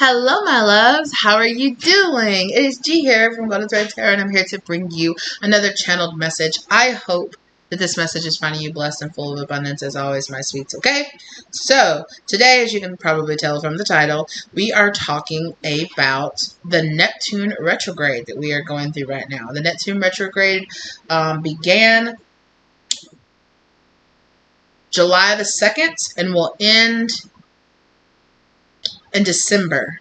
Hello, my loves. How are you doing? It is G here from Golden Thread Tarot, and I'm here to bring you another channeled message. I hope that this message is finding you blessed and full of abundance, as always, my sweets, okay? So, today, as you can probably tell from the title, we are talking about the Neptune retrograde that we are going through right now. The Neptune retrograde began July the 2nd and will end in December,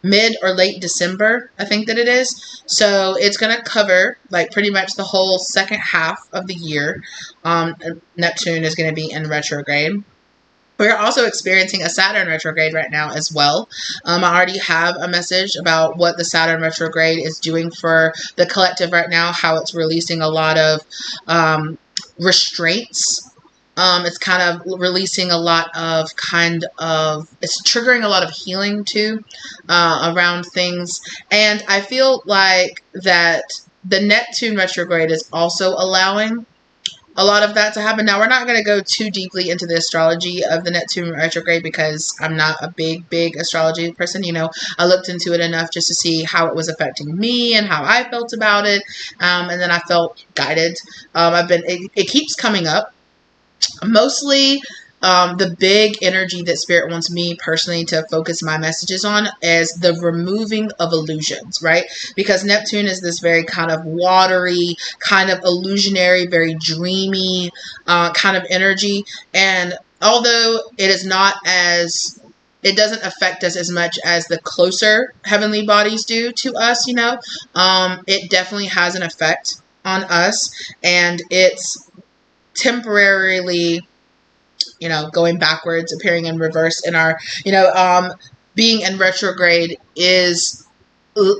mid or late December, I think that it is. So it's going to cover like pretty much the whole second half of the year. Neptune is going to be in retrograde. We're also experiencing a Saturn retrograde right now as well. I already have a message about what the Saturn retrograde is doing for the collective right now, how it's releasing a lot of restraints. It's kind of releasing a lot of it's triggering a lot of healing too, around things. And I feel like that the Neptune retrograde is also allowing a lot of that to happen. Now, we're not going to go too deeply into the astrology of the Neptune retrograde because I'm not a big astrology person. You know, I looked into it enough just to see how it was affecting me and how I felt about it. And then I felt guided. It keeps coming up. Mostly, the big energy that Spirit wants me personally to focus my messages on is the removing of illusions, right? Because Neptune is this very kind of watery, kind of illusionary, very dreamy kind of energy. And although it is not as... it doesn't affect us as much as the closer heavenly bodies do to us, you know, it definitely has an effect on us. And it's temporarily, you know, going backwards, appearing in reverse in our, being in retrograde is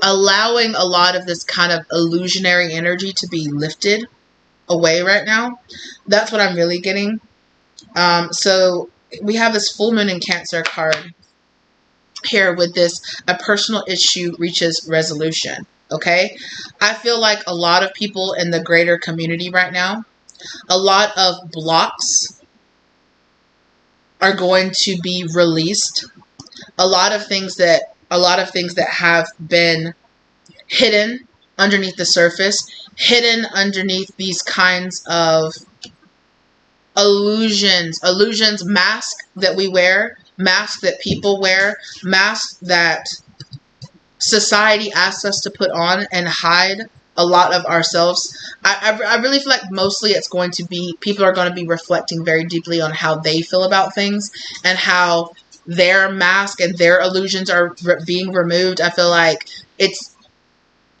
allowing a lot of this kind of illusionary energy to be lifted away right now. That's what I'm really getting. So we have this full moon in Cancer card here with this: a personal issue reaches resolution. Okay. I feel like a lot of people in the greater community right now, a lot of blocks are going to be released. A lot of things that have been hidden underneath the surface, hidden underneath these kinds of illusions, masks that we wear, masks that people wear, masks that society asks us to put on and hide a lot of ourselves. I really feel like mostly it's going to be, people are going to be reflecting very deeply on how they feel about things and how their mask and their illusions are being removed. I feel like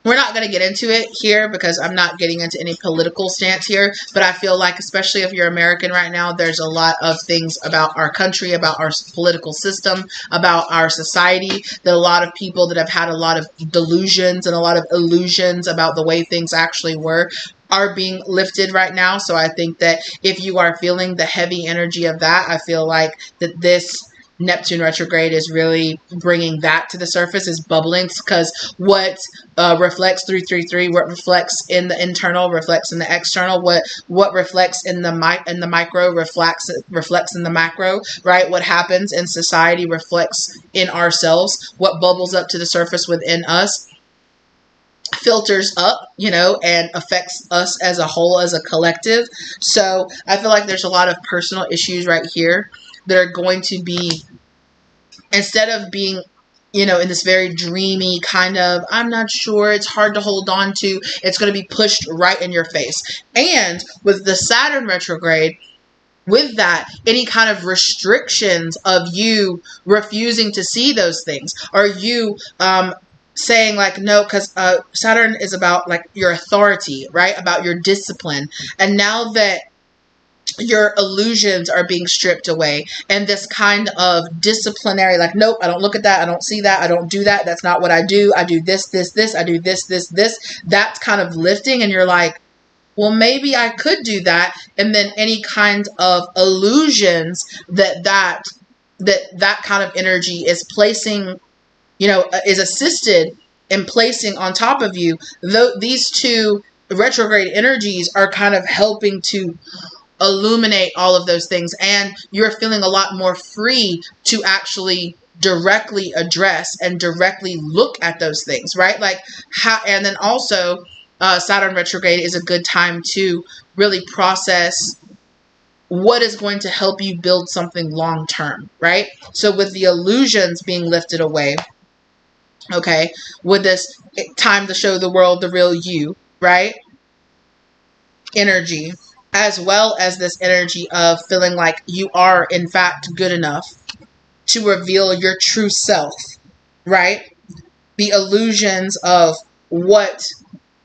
we're not going to get into it here because I'm not getting into any political stance here, but I feel like, especially if you're American right now, there's a lot of things about our country, about our political system, about our society, that a lot of people that have had a lot of delusions and a lot of illusions about the way things actually were are being lifted right now. So I think that if you are feeling the heavy energy of that, I feel like that this Neptune retrograde is really bringing that to the surface, is bubbling, because what reflects 333, what reflects in the internal reflects in the external, what reflects in the micro reflects in the macro, right? What happens in society reflects in ourselves. What bubbles up to the surface within us filters up, and affects us as a whole, as a collective. So I feel like there's a lot of personal issues right here that are going to be, instead of being, in this very dreamy kind of, I'm not sure, it's hard to hold on to, it's going to be pushed right in your face. And with the Saturn retrograde, with that, any kind of restrictions of you refusing to see those things, or you saying like, no, because Saturn is about like your authority, right? About your discipline. And now that your illusions are being stripped away, and this kind of disciplinary, like, nope, I don't look at that, I don't see that, I don't do that, that's not what I do this, I do this, that's kind of lifting, and you're like, well, maybe I could do that. And then any kind of illusions that kind of energy is placing, is assisted in placing on top of you, though these two retrograde energies are kind of helping to illuminate all of those things, and you're feeling a lot more free to actually directly address and directly look at those things, right? Like how, and then also Saturn retrograde is a good time to really process what is going to help you build something long term, right? So with the illusions being lifted away, okay, with this time to show the world the real you, right? Energy, as well as this energy of feeling like you are in fact good enough to reveal your true self, right? The illusions of what,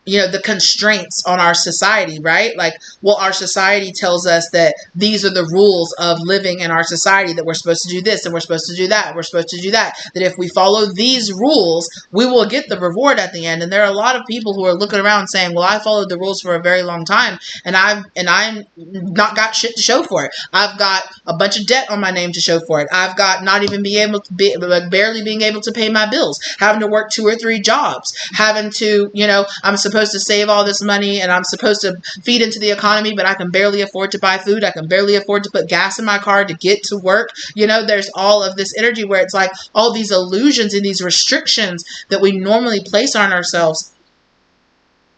the constraints on our society, right? Like, well, our society tells us that these are the rules of living in our society, that we're supposed to do this and we're supposed to do that. We're supposed to do that. That if we follow these rules, we will get the reward at the end. And there are a lot of people who are looking around saying, well, I followed the rules for a very long time and I'm not got shit to show for it. I've got a bunch of debt on my name to show for it. I've got not even barely being able to pay my bills, having to work 2 or 3 jobs, having to, I'm supposed to save all this money and I'm supposed to feed into the economy, but I can barely afford to buy food. I can barely afford to put gas in my car to get to work. There's all of this energy where it's like all these illusions and these restrictions that we normally place on ourselves,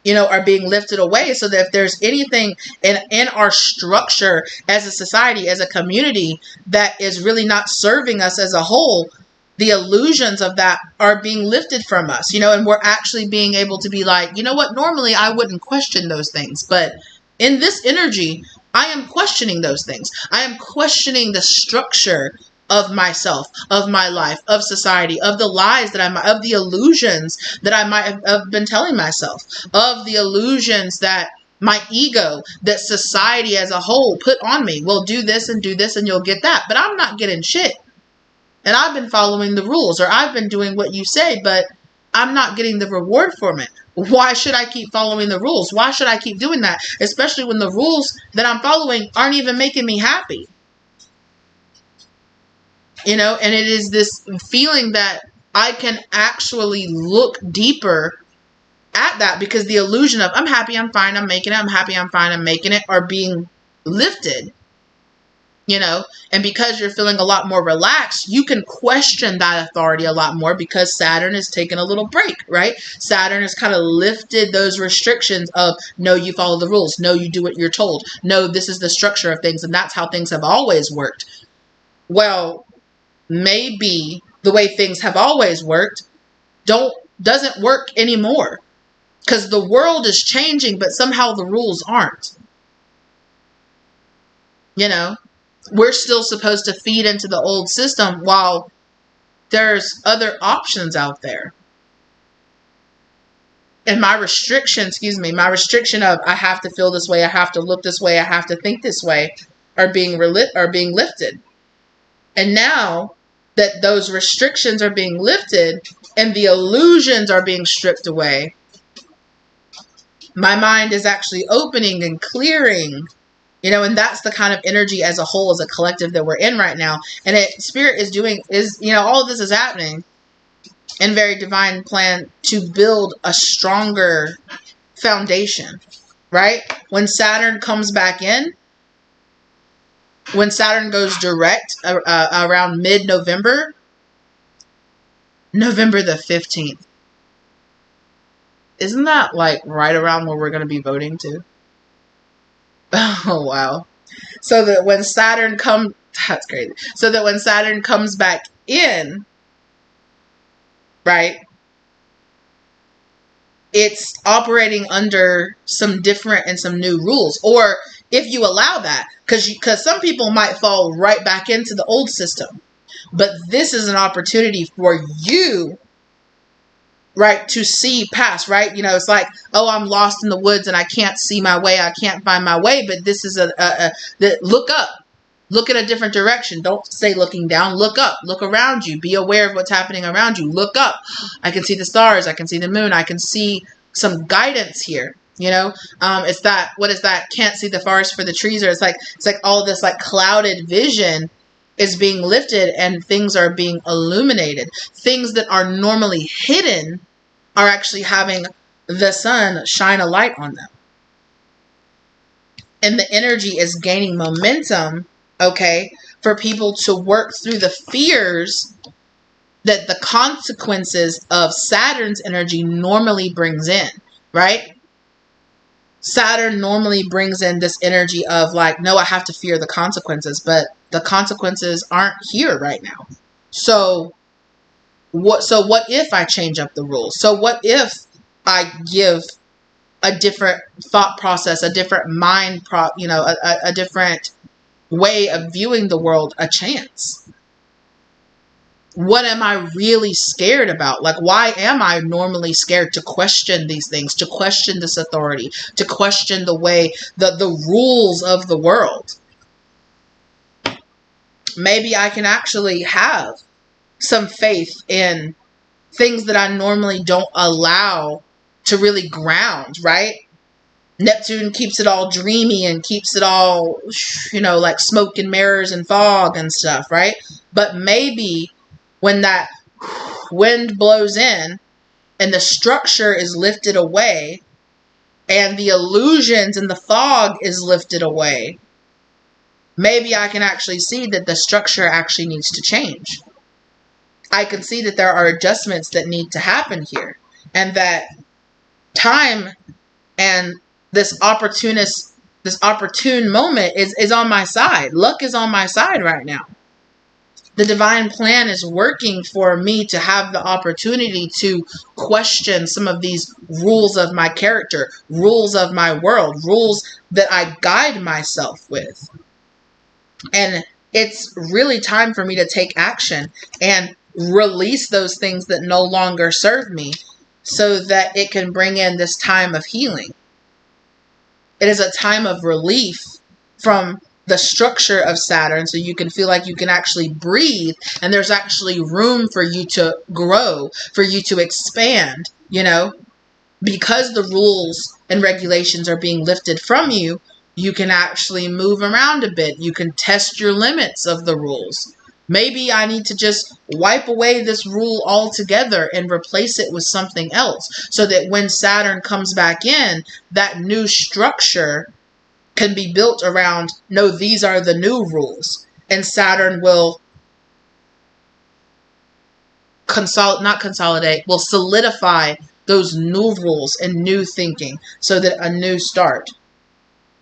are being lifted away, so that if there's anything in our structure as a society, as a community, that is really not serving us as a whole, the illusions of that are being lifted from us, and we're actually being able to be like, you know what, normally I wouldn't question those things, but in this energy, I am questioning those things. I am questioning the structure of myself, of my life, of society, of the lies of the illusions that I might have been telling myself, of the illusions that my ego, that society as a whole put on me. Well, do this and you'll get that. But I'm not getting shit. And I've been following the rules, or I've been doing what you say, but I'm not getting the reward from it. Why should I keep following the rules? Why should I keep doing that? Especially when the rules that I'm following aren't even making me happy. And it is this feeling that I can actually look deeper at that, because the illusion of I'm happy, I'm fine, I'm making it, I'm happy, I'm fine, I'm making it, are being lifted. And because you're feeling a lot more relaxed, you can question that authority a lot more, because Saturn is taking a little break, right? Saturn has kind of lifted those restrictions of, no, you follow the rules. No, you do what you're told. No, this is the structure of things. And that's how things have always worked. Well, maybe the way things have always worked doesn't work anymore, because the world is changing, but somehow the rules aren't. We're still supposed to feed into the old system while there's other options out there. And my restriction of I have to feel this way, I have to look this way, I have to think this way, are being lifted. And now that those restrictions are being lifted and the illusions are being stripped away, my mind is actually opening and clearing. And that's the kind of energy as a whole, as a collective, that we're in right now. And Spirit is all of this is happening in very divine plan to build a stronger foundation, right? When Saturn comes back in, when Saturn goes direct around mid-November, November the 15th. Isn't that like right around where we're going to be voting to? Oh, wow. So that when Saturn that's crazy. So that when Saturn comes back in, right, it's operating under some different and some new rules. Or if you allow that, because some people might fall right back into the old system. But this is an opportunity for you, right, to see past, right? It's like, oh, I'm lost in the woods and I can't see my way, I can't find my way. But this is look up, look in a different direction. Don't stay looking down. Look up, look around you, be aware of what's happening around you. Look up. I can see the stars, I can see the moon, I can see some guidance here. It's that, what is that? Can't see the forest for the trees, or it's like all this like clouded vision is being lifted and things are being illuminated. Things that are normally hidden are actually having the sun shine a light on them. And the energy is gaining momentum, okay, for people to work through the fears that the consequences of Saturn's energy normally brings in, right? Saturn normally brings in this energy of like, no, I have to fear the consequences, but the consequences aren't here right now. So what if I change up the rules? So what if I give a different thought process, a different a different way of viewing the world a chance? What am I really scared about? Like, why am I normally scared to question these things, to question this authority, to question the way, the rules of the world? Maybe I can actually have some faith in things that I normally don't allow to really ground, right? Neptune keeps it all dreamy and keeps it all, like smoke and mirrors and fog and stuff, right? But maybe when that wind blows in and the structure is lifted away and the illusions and the fog is lifted away, maybe I can actually see that the structure actually needs to change. I can see that there are adjustments that need to happen here, and that time and this opportune moment is on my side. Luck is on my side right now. The divine plan is working for me to have the opportunity to question some of these rules of my character, rules of my world, rules that I guide myself with. And it's really time for me to take action and release those things that no longer serve me so that it can bring in this time of healing. It is a time of relief from the structure of Saturn, so you can feel like you can actually breathe and there's actually room for you to grow, for you to expand, because the rules and regulations are being lifted from you. You can actually move around a bit. You can test your limits of the rules. Maybe I need to just wipe away this rule altogether and replace it with something else so that when Saturn comes back in, that new structure can be built around, no, these are the new rules. And Saturn will will solidify those new rules and new thinking so that a new start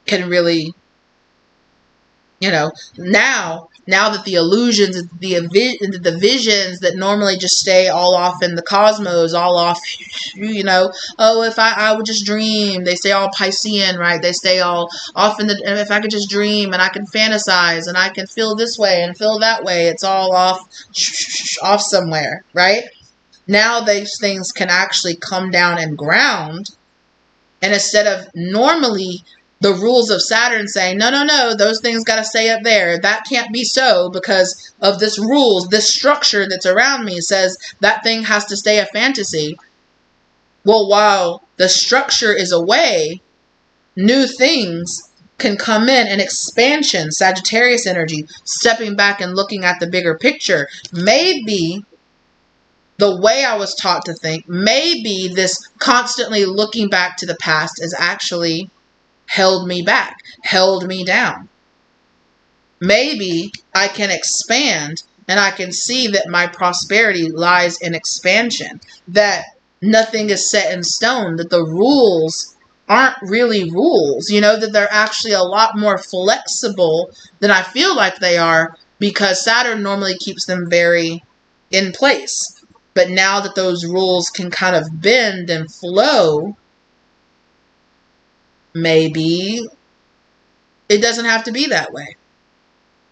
can really, now that the illusions, the visions that normally just stay all off in the cosmos, all off, if I would just dream, they stay all Piscean, right? They stay all off if I could just dream and I can fantasize and I can feel this way and feel that way, it's all off somewhere, right? Now these things can actually come down and ground, and instead of normally the rules of Saturn saying, no, those things got to stay up there. That can't be so because of this rules, this structure that's around me says that thing has to stay a fantasy. Well, while the structure is away, new things can come in, and expansion, Sagittarius energy, stepping back and looking at the bigger picture. Maybe the way I was taught to think, maybe this constantly looking back to the past is actually held me back, held me down. Maybe I can expand and I can see that my prosperity lies in expansion, that nothing is set in stone, that the rules aren't really rules, that they're actually a lot more flexible than I feel like they are, because Saturn normally keeps them very in place. But now that those rules can kind of bend and flow, maybe it doesn't have to be that way.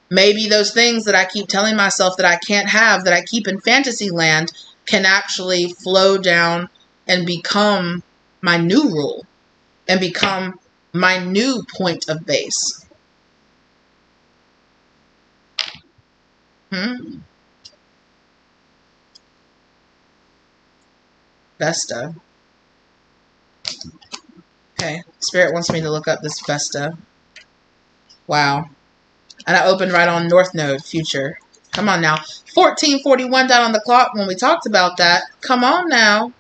Maybe those things that I keep telling myself that I can't have, that I keep in fantasy land, can actually flow down and become my new rule and become my new point of base. Vesta. Okay, Spirit wants me to look up this Vesta. Wow. And I opened right on North Node, future. Come on now. 1441 down on the clock when we talked about that. Come on now.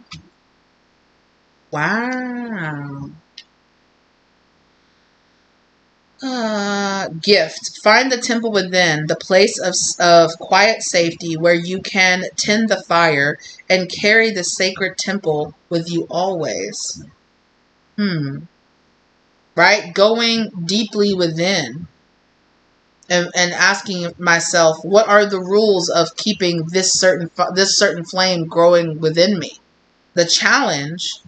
Wow. Gift. Find the temple within, the place of quiet safety where you can tend the fire and carry the sacred temple with you always. Right? Going deeply within and asking myself, what are the rules of keeping this certain flame growing within me? The challenge,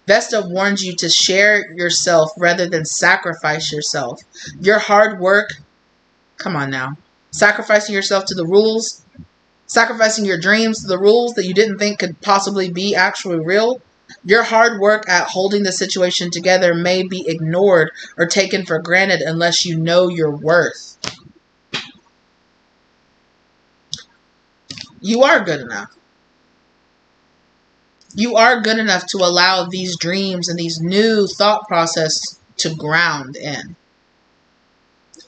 Vesta warns you to share yourself rather than sacrifice yourself. Your hard work, come on now, sacrificing yourself to the rules, sacrificing your dreams to the rules that you didn't think could possibly be actually real. Your hard work at holding the situation together may be ignored or taken for granted unless you know your worth. You are good enough. You are good enough to allow these dreams and these new thought process to ground in.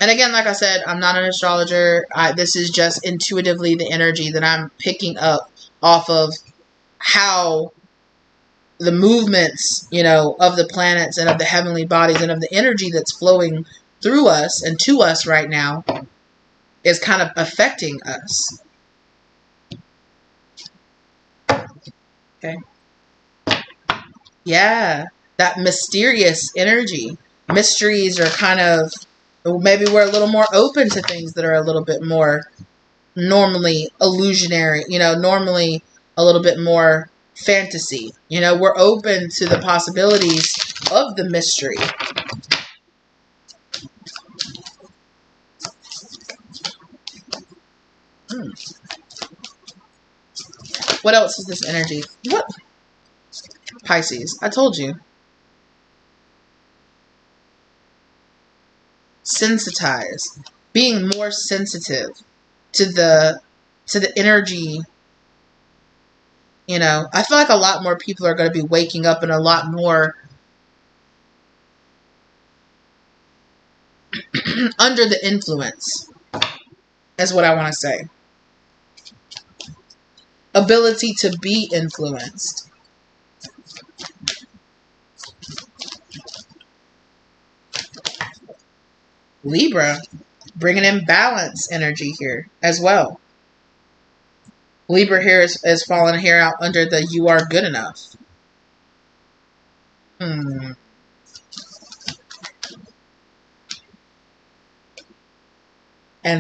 And again, like I said, I'm not an astrologer. This is just intuitively the energy that I'm picking up off of how the movements, of the planets and of the heavenly bodies and of the energy that's flowing through us and to us right now is kind of affecting us. Okay. Yeah, that mysterious energy. Mysteries are kind of, maybe we're a little more open to things that are a little bit more normally illusionary, normally a little bit more fantasy. We're open to the possibilities of the mystery. What else is this energy? What? Pisces. I told you. Sensitize. Being more sensitive to the energy. I feel like a lot more people are going to be waking up and a lot more under the influence, is what I want to say. Ability to be influenced. Libra, bringing in balance energy here as well. Libra here is falling here out under the you are good enough. And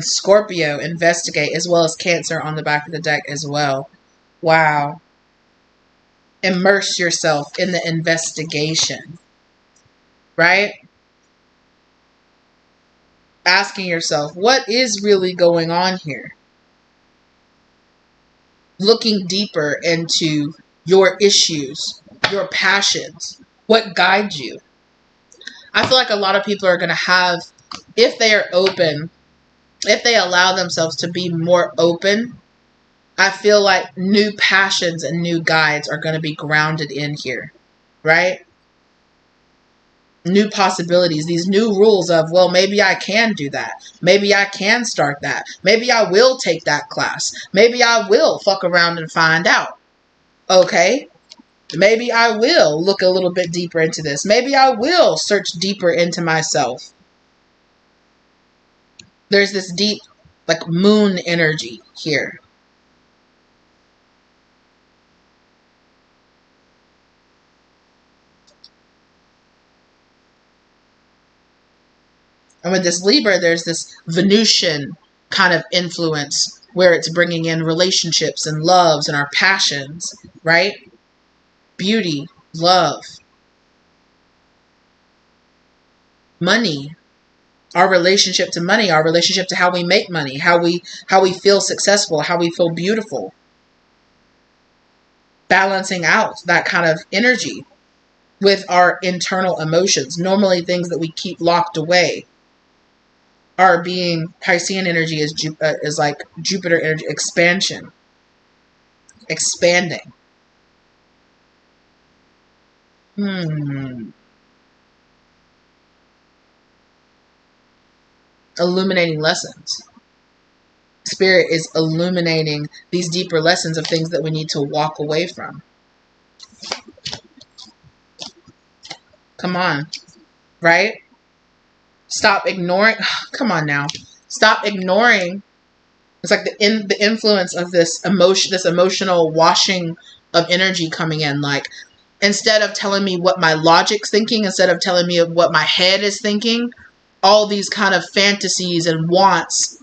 Scorpio, investigate, as well as Cancer on the back of the deck as well. Wow. Immerse yourself in the investigation. Right? Asking yourself, what is really going on here? Looking deeper into your issues, your passions, what guides you. I feel like a lot of people are going to have, if they are open, if they allow themselves to be more open, I feel like new passions and new guides are going to be grounded in here, right? New possibilities, these new rules of, well, maybe I can do that. Maybe I can start that. Maybe I will take that class. Maybe I will fuck around and find out. Okay. Maybe I will look a little bit deeper into this. Maybe I will search deeper into myself. There's this deep, like, moon energy here. And with this Libra, there's this Venusian kind of influence where it's bringing in relationships and loves and our passions, right? Beauty, love, money, our relationship to money, our relationship to how we make money, how we feel successful, how we feel beautiful. Balancing out that kind of energy with our internal emotions, normally things that we keep locked away. Our being Piscean energy is like Jupiter energy, expansion, expanding. Illuminating lessons. Spirit is illuminating these deeper lessons of things that we need to walk away from. Come on, right? Stop ignoring. Come on now. Stop ignoring. It's like the influence of this emotion, this emotional washing of energy coming in. Like, instead of telling me what my logic's thinking, instead of telling me what my head is thinking, all these kind of fantasies and wants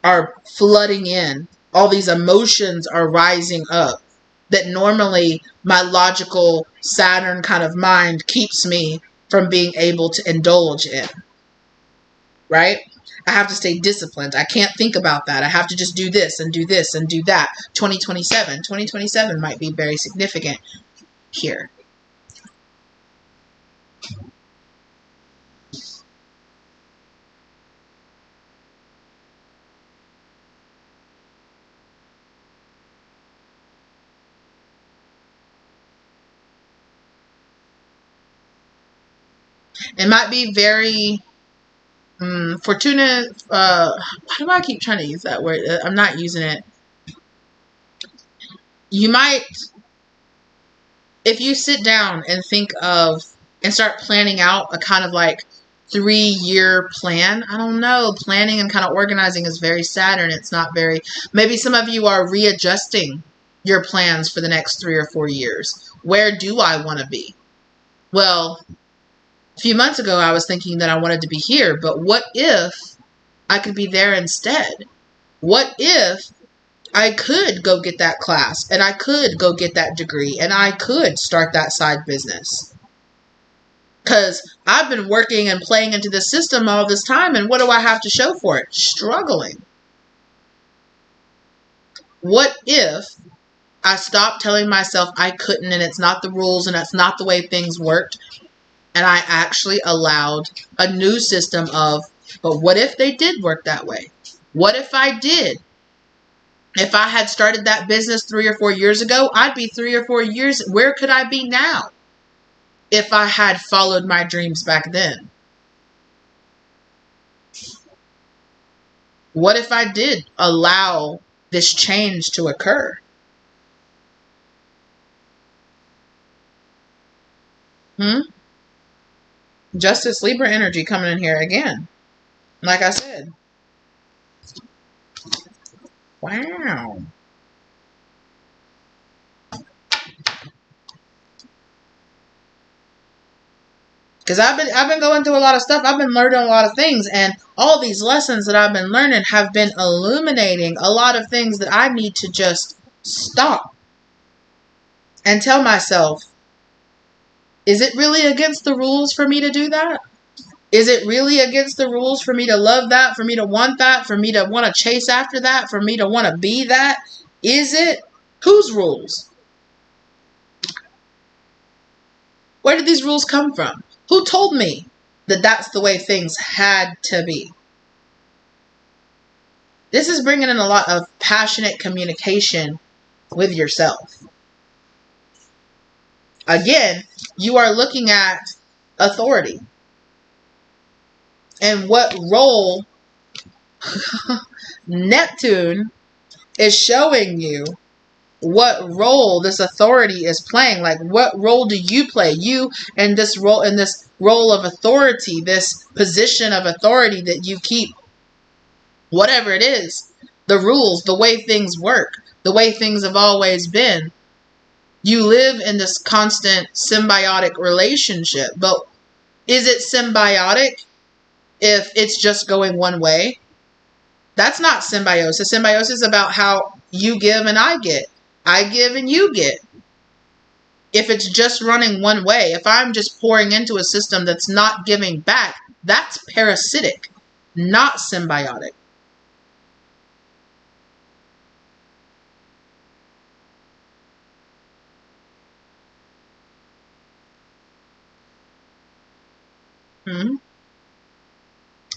are flooding in. All these emotions are rising up that normally my logical Saturn kind of mind keeps me from being able to indulge in. Right? I have to stay disciplined. I can't think about that. I have to just do this and do this and do that. 2027 might be very significant here. It might be very Fortuna. Why do I keep trying to use that word? I'm not using it. You might, if you sit down and think of and start planning out a kind of like 3-year plan. I don't know. Planning and kind of organizing is very Saturn. It's not very. Maybe some of you are readjusting your plans for the next 3 or 4 years. Where do I want to be? Well, a few months ago, I was thinking that I wanted to be here, but what if I could be there instead? What if I could go get that class and I could go get that degree and I could start that side business? Because I've been working and playing into the system all this time, and what do I have to show for it? Struggling. What if I stopped telling myself I couldn't and it's not the rules and that's not the way things worked, and I actually allowed a new system of, but what if they did work that way? What if I did? If I had started that business 3 or 4 years ago, I'd be 3 or 4 years. Where could I be now if I had followed my dreams back then? What if I did allow this change to occur? Justice Libra energy coming in here again. Like I said. Wow. Because I've been going through a lot of stuff. I've been learning a lot of things, and all these lessons that I've been learning have been illuminating a lot of things that I need to just stop and tell myself, is it really against the rules for me to do that? Is it really against the rules for me to love that, for me to want that, for me to want to chase after that, for me to want to be that? Is it? Whose rules? Where did these rules come from? Who told me that that's the way things had to be? This is bringing in a lot of passionate communication with yourself. Again, you are looking at authority. And what role Neptune is showing you, what role this authority is playing. Like, what role do you play? You in this role of authority, this position of authority that you keep, whatever it is, the rules, the way things work, the way things have always been. You live in this constant symbiotic relationship. But is it symbiotic if it's just going one way? That's not symbiosis. Symbiosis is about how you give and I get. I give and you get. If it's just running one way, if I'm just pouring into a system that's not giving back, that's parasitic, not symbiotic.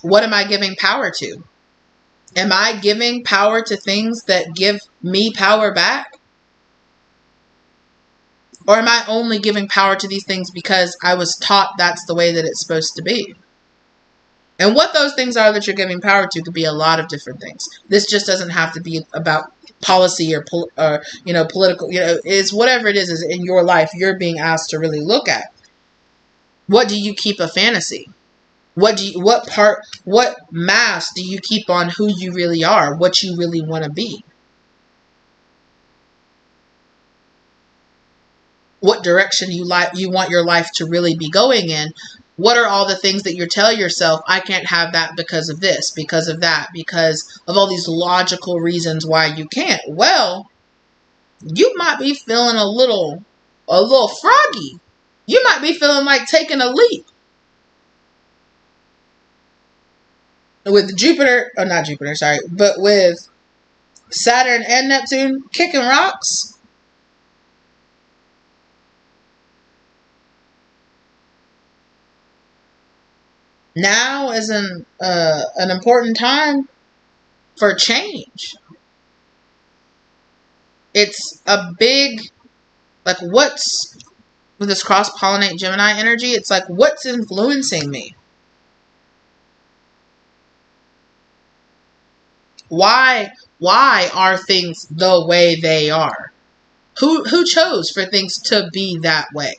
What am I giving power to? Am I giving power to things that give me power back? Or am I only giving power to these things because I was taught that's the way that it's supposed to be? And what those things are that you're giving power to could be a lot of different things. This just doesn't have to be about policy or political. Is whatever it is in your life you're being asked to really look at. What do you keep a fantasy? What mask do you keep on who you really are, what you really want to be? What direction you want your life to really be going in? What are all the things that you tell yourself, I can't have that because of this, because of that, because of all these logical reasons why you can't? Well, you might be feeling a little froggy. You might be feeling like taking a leap. With Jupiter, or not Jupiter, sorry, but with Saturn and Neptune kicking rocks, now is an important time for change. It's a big, like, what's, with this cross-pollinate Gemini energy, it's like, what's influencing me? Why are things the way they are? Who chose for things to be that way?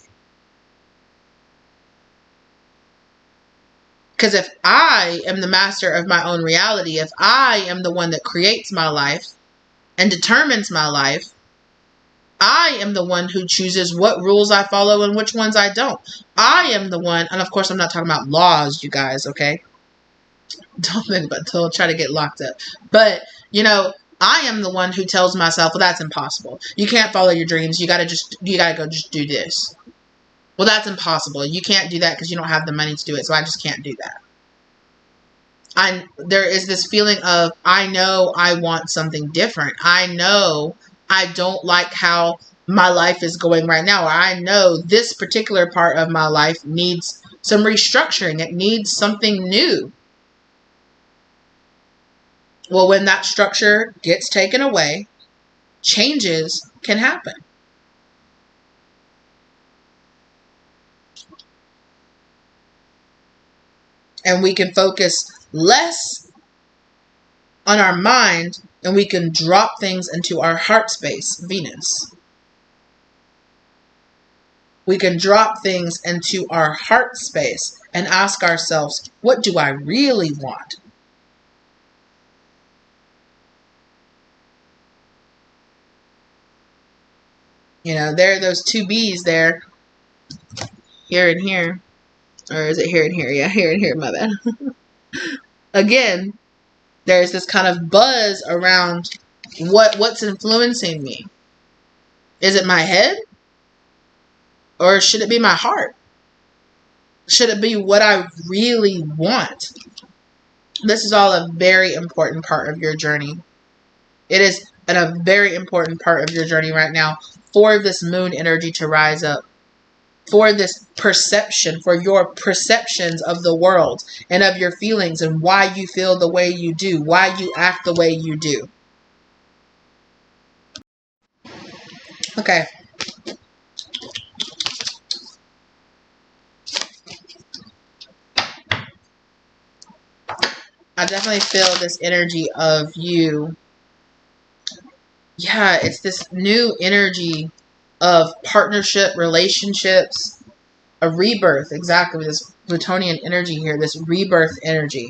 Because if I am the master of my own reality, if I am the one that creates my life and determines my life, I am the one who chooses what rules I follow and which ones I don't. I am the one, and of course I'm not talking about laws, you guys, okay? Don't try to get locked up. But, I am the one who tells myself, well, that's impossible. You can't follow your dreams. You gotta go just do this. Well, that's impossible. You can't do that because you don't have the money to do it, so I just can't do that. There is this feeling of, I know I want something different. I know I don't like how my life is going right now. Or I know this particular part of my life needs some restructuring. It needs something new. Well, when that structure gets taken away, changes can happen. And we can focus less on our mind, and we can drop things into our heart space, Venus. We can drop things into our heart space and ask ourselves, what do I really want? There are those two B's there. Here and here. Or is it here and here? Yeah, here and here, my bad. Again, there's this kind of buzz around what's influencing me. Is it my head? Or should it be my heart? Should it be what I really want? This is all a very important part of your journey. It is a very important part of your journey right now for this moon energy to rise up. For this perception, for your perceptions of the world and of your feelings and why you feel the way you do, why you act the way you do. Okay. I definitely feel this energy of you. Yeah, it's this new energy of partnership, relationships, a rebirth, exactly, with this Plutonian energy here, this rebirth energy.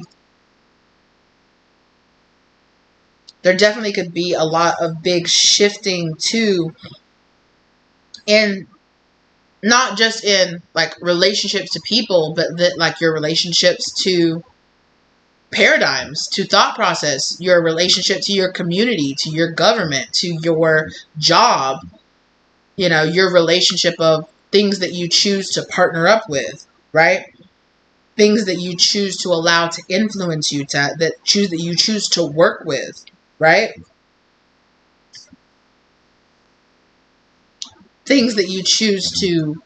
There definitely could be a lot of big shifting too, in not just in like relationships to people, but that like your relationships to paradigms, to thought process, your relationship to your community, to your government, to your job, your relationship of things that you choose to partner up with, right? Things that you choose to allow to influence you, that you choose to work with, right? Things that you choose to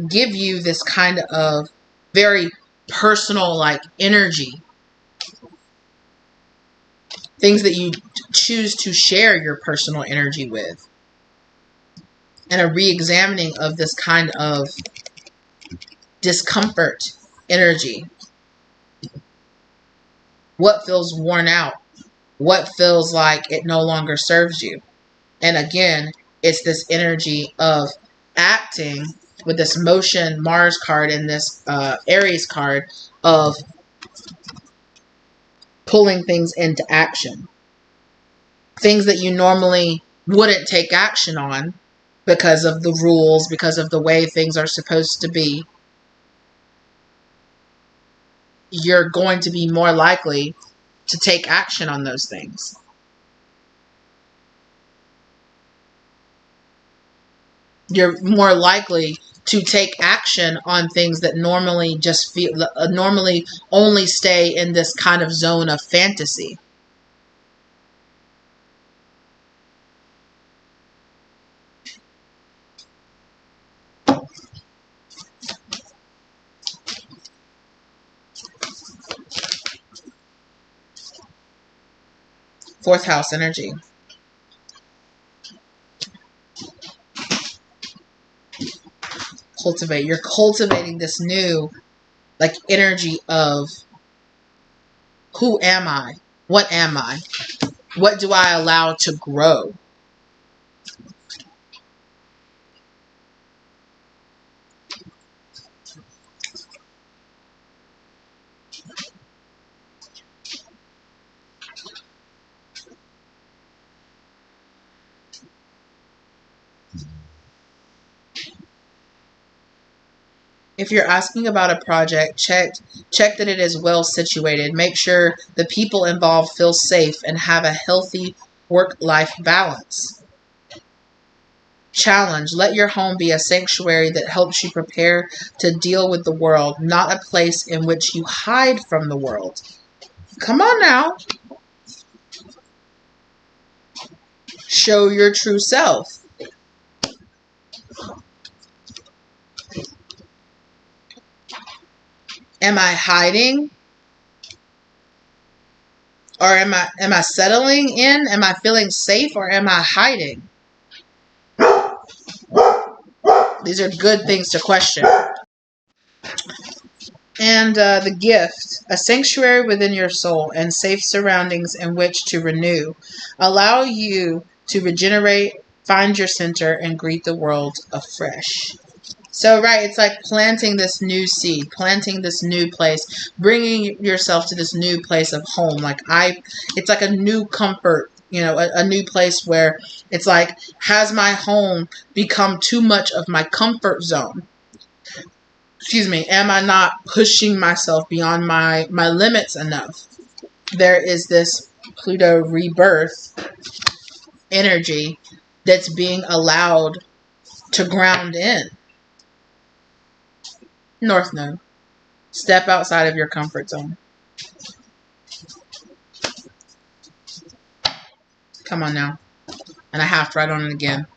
give you this kind of very personal like energy. Things that you choose to share your personal energy with. And a re-examining of this kind of discomfort energy. What feels worn out? What feels like it no longer serves you? And again, it's this energy of acting with this motion Mars card and this Aries card of pulling things into action. Things that you normally wouldn't take action on because of the rules, because of the way things are supposed to be. You're going to be more likely to take action on those things. You're more likely to take action on things that normally just feel normally only stay in this kind of zone of fantasy. Fourth house energy. Cultivate. You're cultivating this new energy of who am I? What am I? What do I allow to grow? If you're asking about a project, check that it is well situated. Make sure the people involved feel safe and have a healthy work-life balance. Challenge. Let your home be a sanctuary that helps you prepare to deal with the world, not a place in which you hide from the world. Come on now. Show your true self. Am I hiding? Or am I settling in? Am I feeling safe or am I hiding? These are good things to question. And the gift, a sanctuary within your soul and safe surroundings in which to renew. Allow you to regenerate, find your center, and greet the world afresh. So, right, it's like planting this new seed, planting this new place, bringing yourself to this new place of home. It's like a new comfort, a new place where it's like, has my home become too much of my comfort zone? Excuse me, am I not pushing myself beyond my limits enough? There is this Pluto rebirth energy that's being allowed to ground in. North Node. Step outside of your comfort zone. Come on now. And I have to write on it again.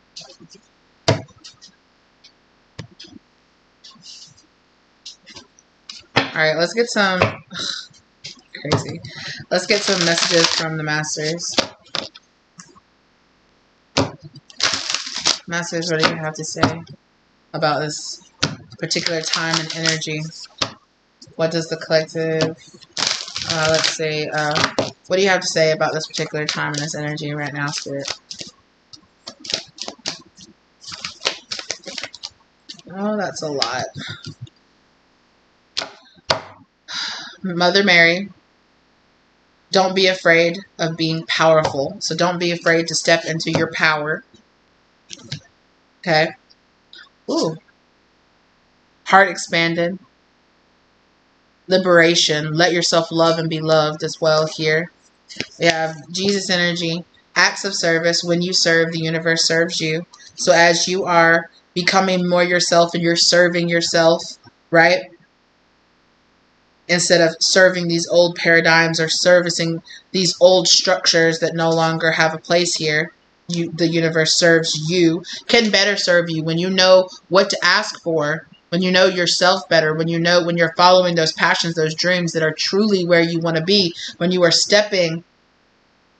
Alright, let's get some... crazy. Let's get some messages from the Masters. Masters, what do you have to say about this particular time and energy? What does the collective... let's see. What do you have to say about this particular time and this energy right now, Spirit? Oh, that's a lot. Mother Mary, don't be afraid of being powerful. So don't be afraid to step into your power. Okay. Ooh. Heart expanded. Liberation. Let yourself love and be loved as well here. We have Jesus energy. Acts of service. When you serve, the universe serves you. So as you are becoming more yourself and you're serving yourself, right? Instead of serving these old paradigms or servicing these old structures that no longer have a place here, the universe serves you, can better serve you when you know what to ask for, when you know yourself better, when you're following those passions, those dreams that are truly where you want to be, when you are stepping,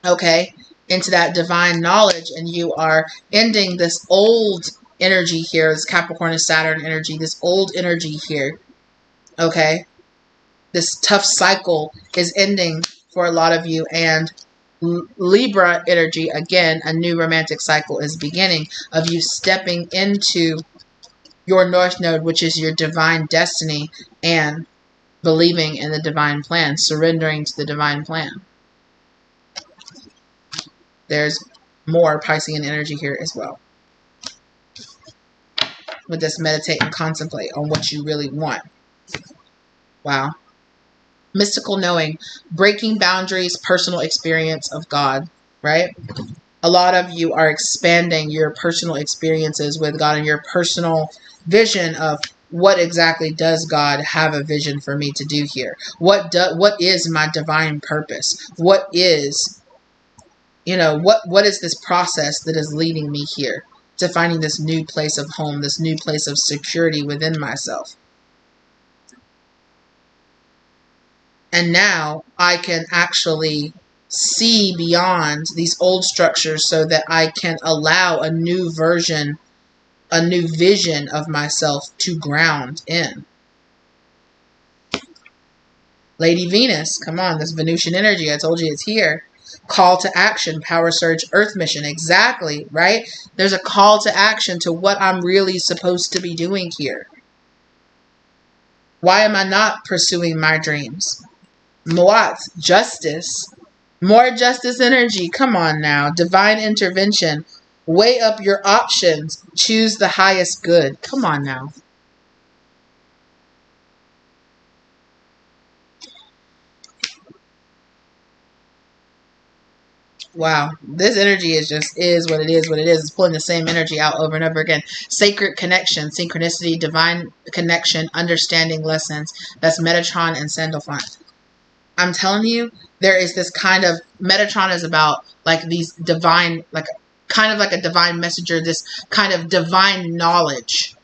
okay, into that divine knowledge and you are ending this old energy here, this Capricorn and Saturn energy, this old energy here, okay? This tough cycle is ending for a lot of you, and Libra energy, again, a new romantic cycle is beginning of you stepping into your North Node, which is your divine destiny, and believing in the divine plan, surrendering to the divine plan. There's more Piscean energy here as well. With this meditate and contemplate on what you really want. Wow. Mystical knowing, breaking boundaries, personal experience of God, right? A lot of you are expanding your personal experiences with God and your personal vision of what exactly does God have a vision for me to do here? What is my divine purpose? What is, what is this process that is leading me here to finding this new place of home, this new place of security within myself? And now I can actually see beyond these old structures so that I can allow a new version, a new vision of myself to ground in. Lady Venus, come on, this Venusian energy, I told you it's here. Call to action, power surge, earth mission. Exactly, right? There's a call to action to what I'm really supposed to be doing here. Why am I not pursuing my dreams? What? Justice. More justice energy. Come on now. Divine intervention. Weigh up your options. Choose the highest good. Come on now. Wow. This energy is what it is, what it is. It's pulling the same energy out over and over again. Sacred connection, synchronicity, divine connection, understanding lessons. That's Metatron and Sandalphon. I'm telling you, there is this kind of, Metatron is about like these divine, like kind of like a divine messenger, this kind of divine knowledge.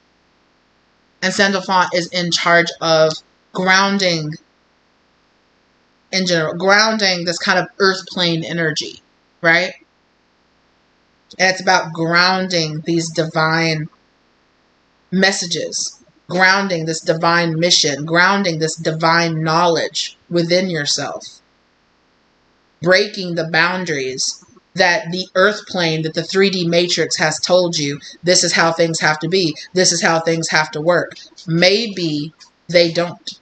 And Sandalphon is in charge of grounding, in general, grounding this kind of earth plane energy, right? And it's about grounding these divine messages, grounding this divine mission, grounding this divine knowledge within yourself, breaking the boundaries that the earth plane, that the 3D matrix has told you, this is how things have to be, this is how things have to work. Maybe they don't.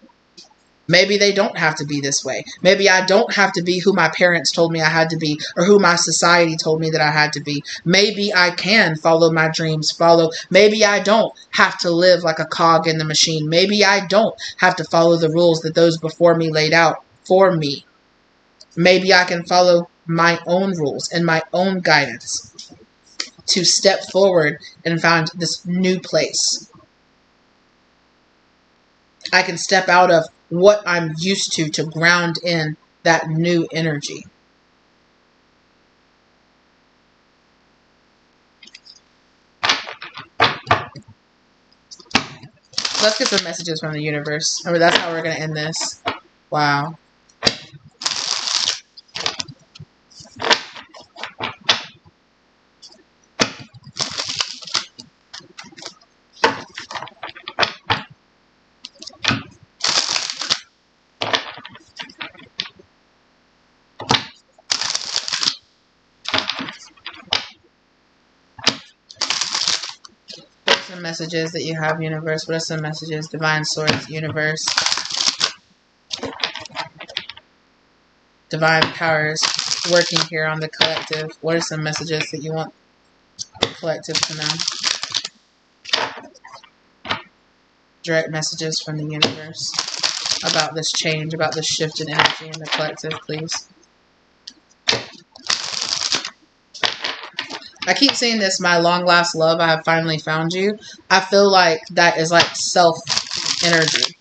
Maybe they don't have to be this way. Maybe I don't have to be who my parents told me I had to be, or who my society told me that I had to be. Maybe I can follow my dreams, maybe I don't have to live like a cog in the machine. Maybe I don't have to follow the rules that those before me laid out for me. Maybe I can follow my own rules and my own guidance to step forward and find this new place. I can step out of what I'm used to ground in that new energy. Let's get some messages from the universe. I mean, that's how we're going to end this. Wow. Messages that you have, universe? What are some messages? Divine source, universe, divine powers working here on the collective. What are some messages that you want the collective to know? Direct messages from the universe about this change, about this shift in energy in the collective, please. I keep saying this, my long last love, I have finally found you. I feel like that is like self energy.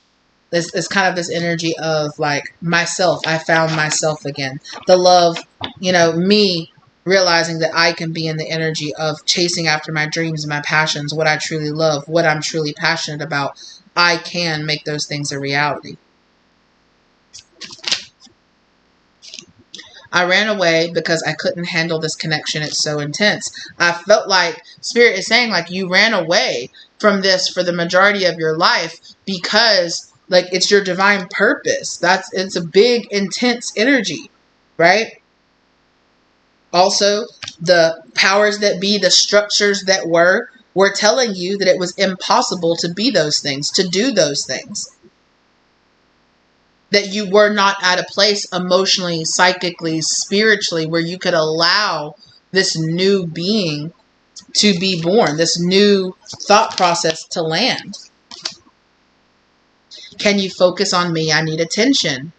This is kind of this energy of like myself. I found myself again. The love, me realizing that I can be in the energy of chasing after my dreams and my passions, what I truly love, what I'm truly passionate about. I can make those things a reality. I ran away because I couldn't handle this connection. It's so intense. I felt like Spirit is saying like you ran away from this for the majority of your life because like it's your divine purpose. It's a big, intense energy, right? Also, the powers that be, the structures that were were telling you that it was impossible to be those things, to do those things. That you were not at a place emotionally, psychically, spiritually, where you could allow this new being to be born, this new thought process to land. Can you focus on me? I need attention.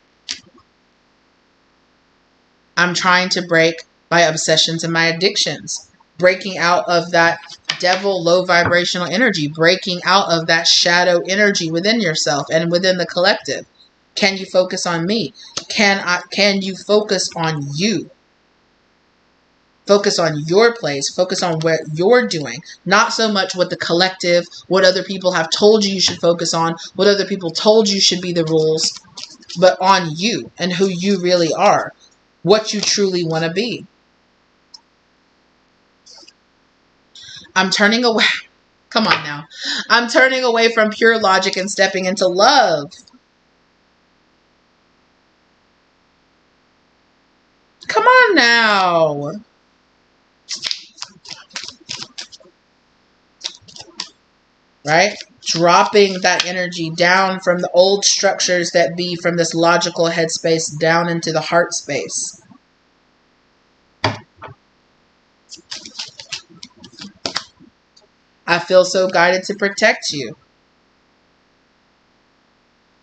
I'm trying to break my obsessions and my addictions. Breaking out of that devil low vibrational energy. Breaking out of that shadow energy within yourself and within the collective. Can you focus on me? Can you focus on you? Focus on your place. Focus on what you're doing. Not so much what the collective, what other people have told you should focus on, what other people told you should be the rules, but on you and who you really are. What you truly want to be. I'm turning away. Come on now. I'm turning away from pure logic and stepping into love. Come on now. Right? Dropping that energy down from the old structures that be from this logical headspace down into the heart space. I feel so guided to protect you.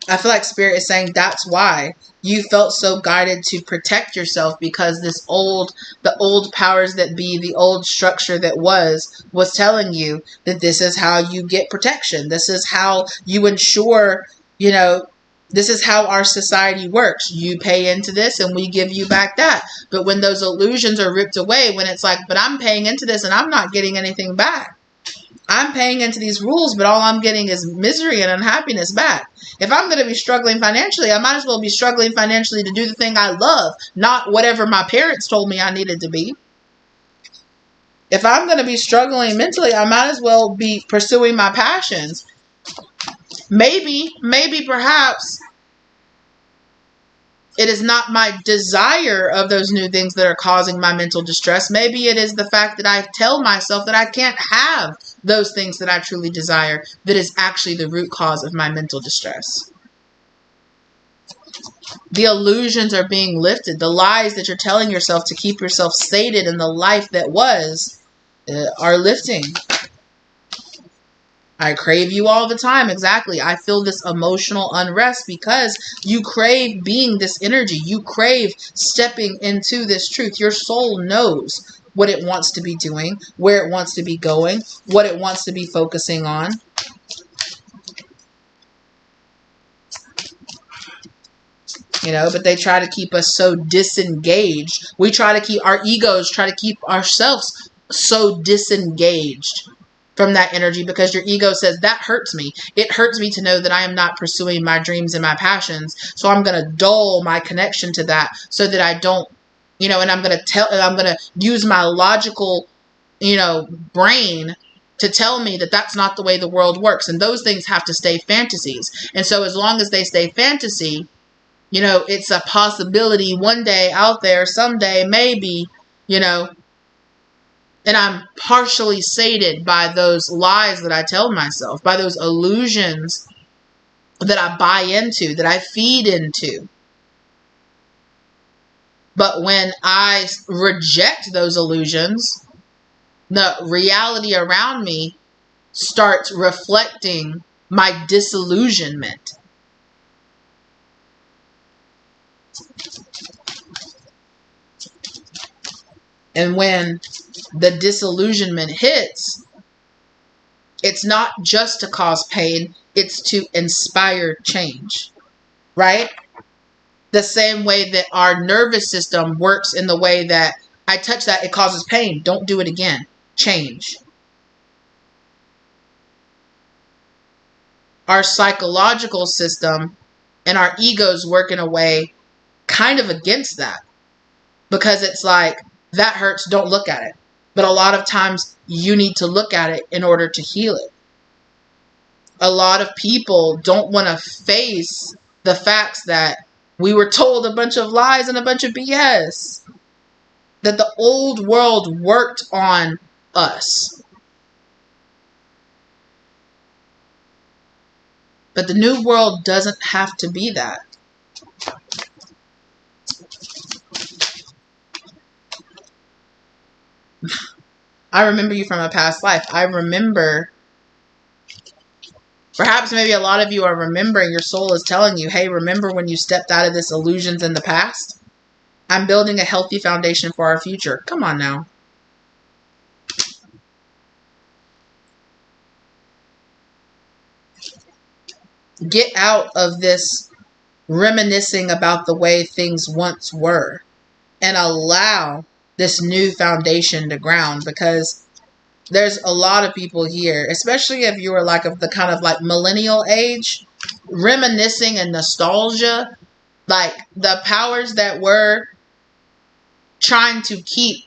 I feel like Spirit is saying that's why you felt so guided to protect yourself, because the old powers that be, the old structure that was telling you that this is how you get protection. This is how you ensure, this is how our society works. You pay into this and we give you back that. But when those illusions are ripped away, when it's like, but I'm paying into this and I'm not getting anything back. I'm paying into these rules, but all I'm getting is misery and unhappiness back. If I'm going to be struggling financially, I might as well be struggling financially to do the thing I love, not whatever my parents told me I needed to be. If I'm going to be struggling mentally, I might as well be pursuing my passions. Maybe, perhaps, it is not my desire of those new things that are causing my mental distress. Maybe it is the fact that I tell myself that I can't have those things that I truly desire that is actually the root cause of my mental distress. The illusions are being lifted. The lies that you're telling yourself to keep yourself sated in the life that was are lifting. I crave you all the time. Exactly. I feel this emotional unrest because you crave being this energy. You crave stepping into this truth. Your soul knows what it wants to be doing, where it wants to be going, what it wants to be focusing on. But they try to keep us so disengaged. Our egos try to keep ourselves so disengaged from that energy, because your ego says, that hurts me. It hurts me to know that I am not pursuing my dreams and my passions. So I'm going to dull my connection to that so that I don't, and I'm going to use my logical, brain to tell me that that's not the way the world works. And those things have to stay fantasies. And so as long as they stay fantasy, it's a possibility one day out there, someday, maybe, and I'm partially sated by those lies that I tell myself, by those illusions that I buy into, that I feed into. But when I reject those illusions, the reality around me starts reflecting my disillusionment. And when the disillusionment hits, it's not just to cause pain, it's to inspire change, right? The same way that our nervous system works in the way that I touch that, it causes pain. Don't do it again. Change. Our psychological system and our egos work in a way kind of against that, because it's like, that hurts, don't look at it. But a lot of times you need to look at it in order to heal it. A lot of people don't want to face the facts that we were told a bunch of lies and a bunch of BS. That the old world worked on us. But the new world doesn't have to be that. I remember you from a past life. I remember, perhaps maybe a lot of you are remembering, your soul is telling you, hey, remember when you stepped out of this illusions in the past? I'm building a healthy foundation for our future. Come on now. Get out of this reminiscing about the way things once were and allow this new foundation to ground, because there's a lot of people here, especially if you are like of the kind of like millennial age, reminiscing and nostalgia, like the powers that were trying to keep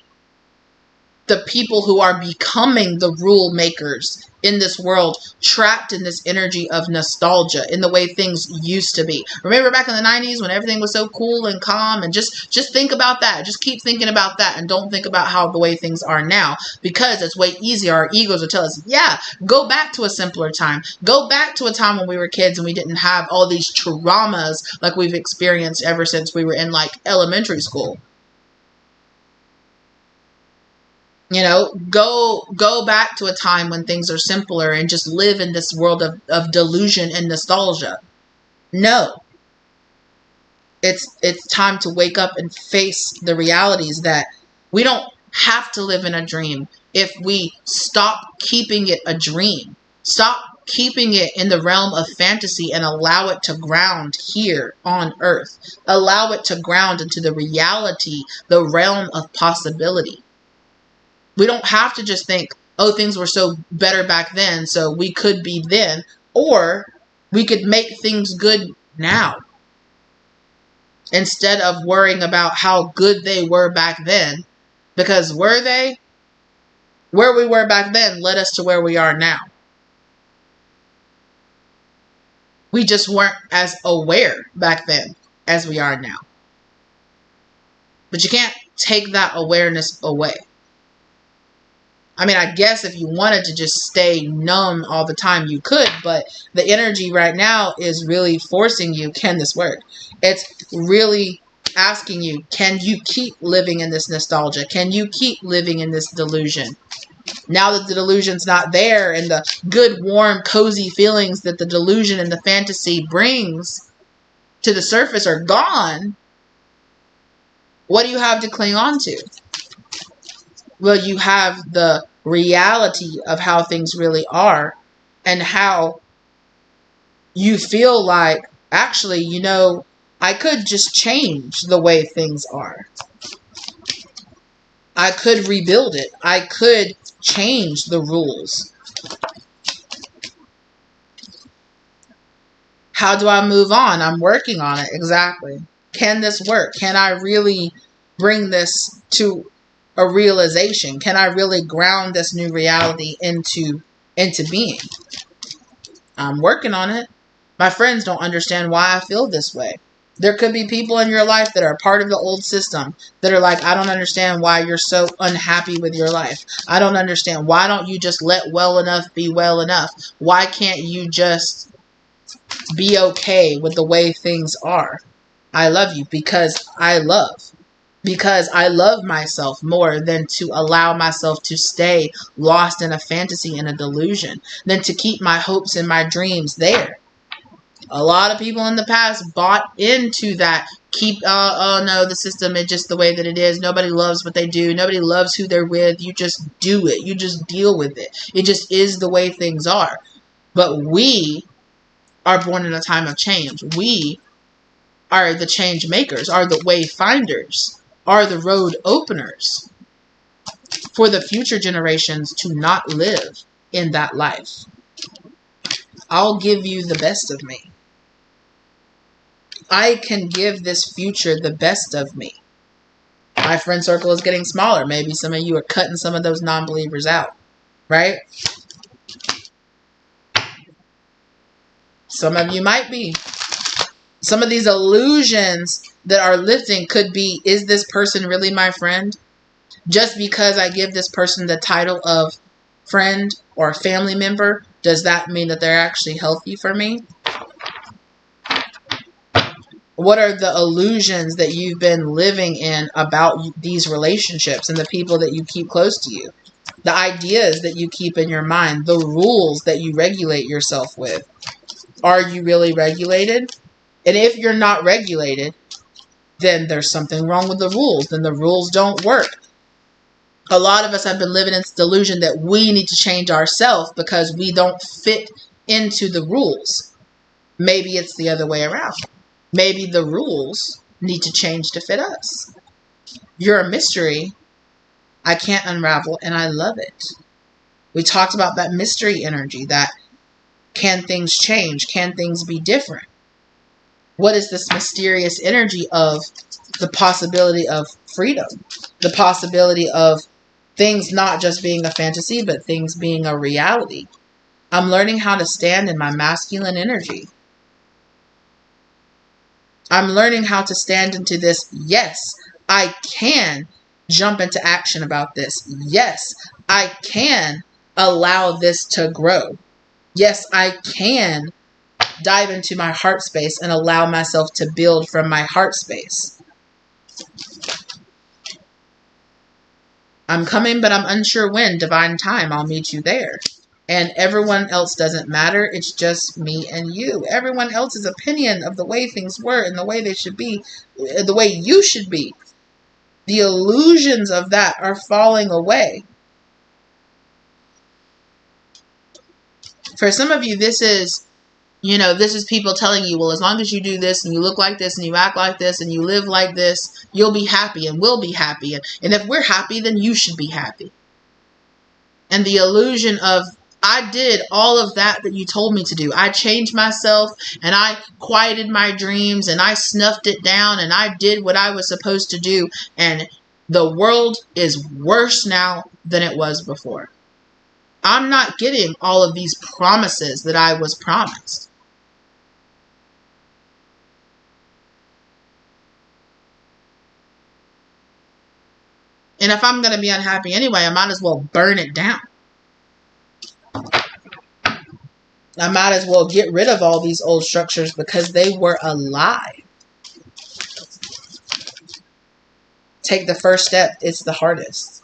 the people who are becoming the rule makers in this world trapped in this energy of nostalgia in the way things used to be. Remember back in the 90s when everything was so cool and calm, and just think about that. Just keep thinking about that and don't think about how the way things are now, because it's way easier. Our egos will tell us, yeah, go back to a simpler time. Go back to a time when we were kids and we didn't have all these traumas like we've experienced ever since we were in like elementary school. You know, go back to a time when things are simpler and just live in this world of delusion and nostalgia. No. It's time to wake up and face the realities that we don't have to live in a dream if we stop keeping it a dream. Stop keeping it in the realm of fantasy and allow it to ground here on earth. Allow it to ground into the reality, the realm of possibility. We don't have to just think, oh, things were so better back then, so we could be then. Or we could make things good now, instead of worrying about how good they were back then. Because were they? Where we were back then led us to where we are now. We just weren't as aware back then as we are now. But you can't take that awareness away. I mean, I guess if you wanted to just stay numb all the time, you could, but the energy right now is really forcing you, can this work? It's really asking you, can you keep living in this nostalgia? Can you keep living in this delusion? Now that the delusion's not there and the good, warm, cozy feelings that the delusion and the fantasy brings to the surface are gone, what do you have to cling on to? Well, you have the reality of how things really are and how you feel like, actually, you know, I could just change the way things are. I could rebuild it. I could change the rules. How do I move on? I'm working on it. Exactly. Can this work? Can I really bring this to a realization? Can I really ground this new reality into being? I'm working on it. My friends don't understand why I feel this way. There could be people in your life that are part of the old system that are like, I don't understand why you're so unhappy with your life. I don't understand. Why don't you just let well enough be well enough? Why can't you just be okay with the way things are? I love you because I love. Because I love myself more than to allow myself to stay lost in a fantasy and a delusion, than to keep my hopes and my dreams there. A lot of people in the past bought into that. Oh no, the system is just the way that it is. Nobody loves what they do. Nobody loves who they're with. You just do it. You just deal with it. It just is the way things are. But we are born in a time of change. We are the change makers, are the way finders, are the road openers for the future generations to not live in that life. I'll give you the best of me. I can give this future the best of me. My friend circle is getting smaller. Maybe some of you are cutting some of those non-believers out, right? Some of you might be. Some of these illusions that are lifting could be, is this person really my friend? Just because I give this person the title of friend or family member, does that mean that they're actually healthy for me? What are the illusions that you've been living in about these relationships and the people that you keep close to you? The ideas that you keep in your mind, the rules that you regulate yourself with. Are you really regulated? And if you're not regulated, then there's something wrong with the rules. Then the rules don't work. A lot of us have been living in this delusion that we need to change ourselves because we don't fit into the rules. Maybe it's the other way around. Maybe the rules need to change to fit us. You're a mystery I can't unravel, and I love it. We talked about that mystery energy, that can things change? Can things be different? What is this mysterious energy of the possibility of freedom? The possibility of things not just being a fantasy, but things being a reality. I'm learning how to stand in my masculine energy. I'm learning how to stand into this. Yes, I can jump into action about this. Yes, I can allow this to grow. Yes, I can dive into my heart space and allow myself to build from my heart space. I'm coming, but I'm unsure when. Divine time, I'll meet you there. And everyone else doesn't matter. It's just me and you. Everyone else's opinion of the way things were and the way they should be, the way you should be. The illusions of that are falling away. For some of you, this is people telling you, well, as long as you do this and you look like this and you act like this and you live like this, you'll be happy and we'll be happy. And if we're happy, then you should be happy. And the illusion of, I did all of that you told me to do. I changed myself and I quieted my dreams and I snuffed it down and I did what I was supposed to do. And the world is worse now than it was before. I'm not getting all of these promises that I was promised. And if I'm going to be unhappy anyway, I might as well burn it down. I might as well get rid of all these old structures because they were a lie. Take the first step. It's the hardest.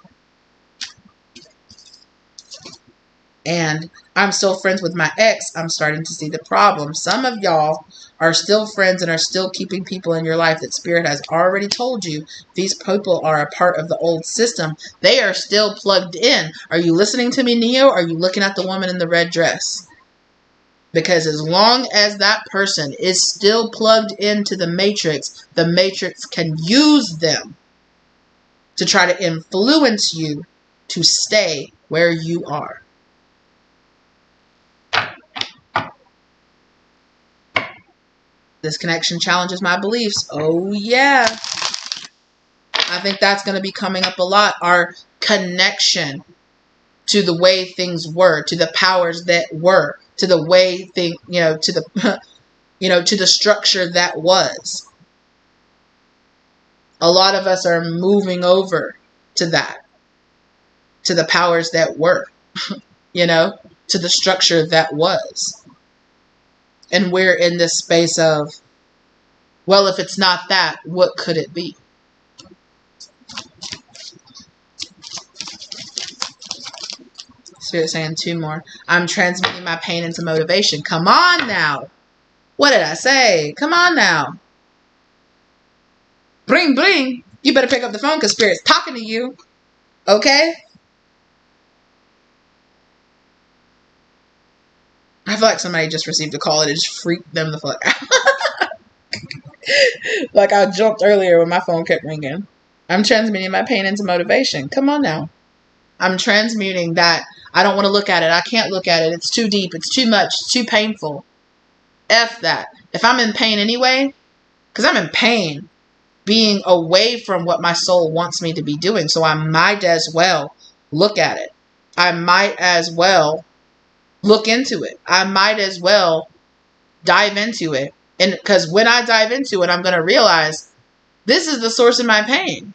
And I'm still friends with my ex. I'm starting to see the problem. Some of y'all are still friends and are still keeping people in your life that Spirit has already told you these people are a part of the old system. They are still plugged in. Are you listening to me, Neo? Or are you looking at the woman in the red dress? Because as long as that person is still plugged into the matrix can use them to try to influence you to stay where you are. This connection challenges my beliefs. Oh, yeah. I think that's going to be coming up a lot. Our connection to the way things were, to the powers that were, to the way things, to the, to the structure that was. A lot of us are moving over to that, to the powers that were, to the structure that was. And we're in this space of, well, if it's not that, what could it be? Spirit saying 2 more. I'm transmitting my pain into motivation. Come on now. What did I say? Come on now. Bring, bring. You better pick up the phone because Spirit's talking to you. Okay? I feel like somebody just received a call and it just freaked them the fuck out. Like I jumped earlier when my phone kept ringing. I'm transmuting my pain into motivation. Come on now. I'm transmuting that. I don't want to look at it. I can't look at it. It's too deep. It's too much. It's too painful. F that. If I'm in pain anyway, because I'm in pain being away from what my soul wants me to be doing, so I might as well look at it. I might as well look into it. I might as well dive into it. And because when I dive into it, I'm going to realize this is the source of my pain.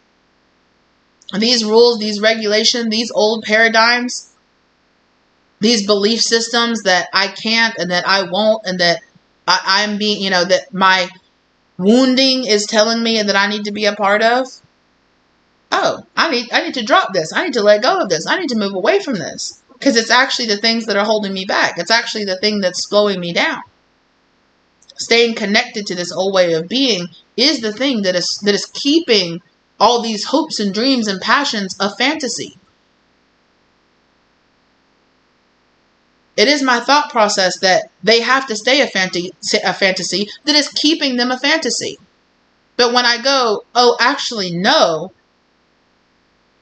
These rules, these regulations, these old paradigms, these belief systems that I can't and that I won't and that I'm being, that my wounding is telling me that I need to be a part of. Oh, I need to drop this. I need to let go of this. I need to move away from this. Because it's actually the things that are holding me back. It's actually the thing that's slowing me down. Staying connected to this old way of being is the thing that is keeping all these hopes and dreams and passions a fantasy. It is my thought process that they have to stay a fantasy that is keeping them a fantasy. But when I go, oh, actually, no,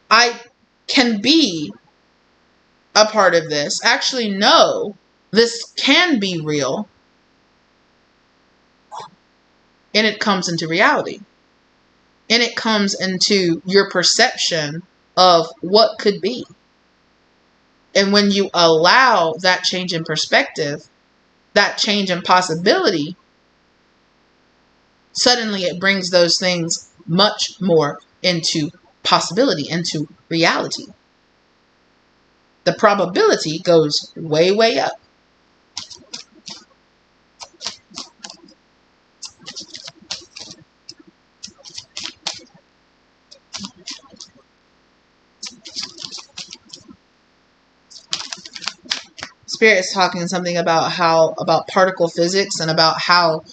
I can be a part of this. Actually, no, this can be real. And it comes into reality. And it comes into your perception of what could be. And when you allow that change in perspective, that change in possibility, suddenly it brings those things much more into possibility, into reality. The probability goes way, way up. Spirit is talking something about particle physics and about how